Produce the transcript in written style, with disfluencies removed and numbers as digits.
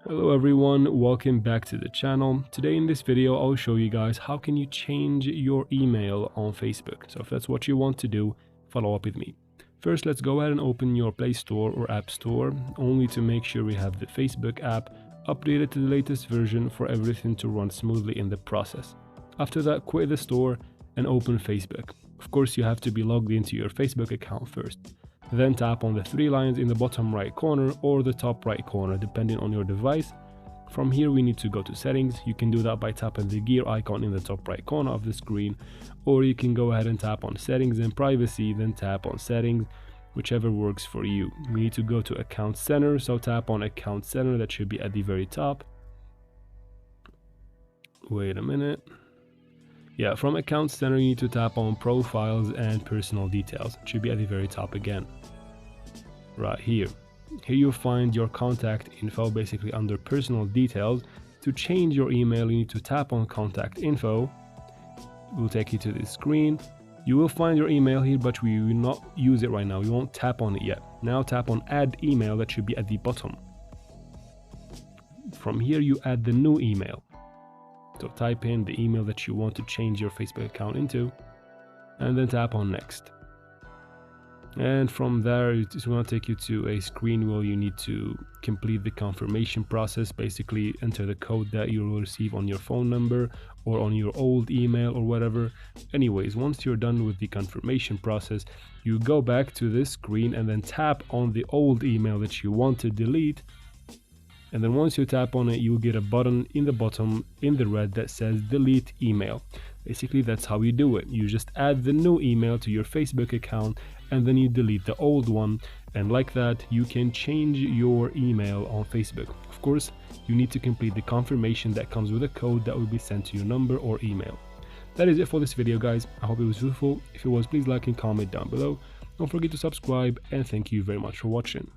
Hello everyone, welcome back to the channel. Today in this video I'll show you guys how can you change your email on Facebook. So if that's what you want to do, follow up with me. First, let's go ahead and open your Play Store or App Store, only to make sure we have the Facebook app updated to the latest version for everything to run smoothly in the process. After that, quit the store and open Facebook. Of course, you have to be logged into your Facebook account first. Then tap on the three lines in the bottom right corner or the top right corner, depending on your device. From here we need to go to settings. You can do that by tapping the gear icon in the top right corner of the screen, or you can go ahead and tap on settings and privacy, then tap on settings, whichever works for you. We need to go to account center, so tap on account center, that should be at the very top. Wait a minute. Yeah, from account center you need to tap on profiles and personal details. It should be at the very top again. Right here. Here you'll find your contact info, basically under personal details. To change your email, you need to tap on contact info. It will take you to this screen. You will find your email here, but we will not use it right now. We won't tap on it yet. Now tap on add email, that should be at the bottom. From here you add the new email. So type in the email that you want to change your Facebook account into, and then tap on next. And from there it's going to take you to a screen where you need to complete the confirmation process. Basically enter the code that you will receive on your phone number or on your old email or whatever. Anyways, once you're done with the confirmation process, you go back to this screen and then tap on the old email that you want to delete. And then once you tap on it, you'll get a button in the bottom in the red that says delete email. Basically, that's how you do it. You just add the new email to your Facebook account and then you delete the old one. And like that, you can change your email on Facebook. Of course, you need to complete the confirmation that comes with a code that will be sent to your number or email. That is it for this video, guys. I hope it was useful. If it was, please like and comment down below. Don't forget to subscribe, and thank you very much for watching.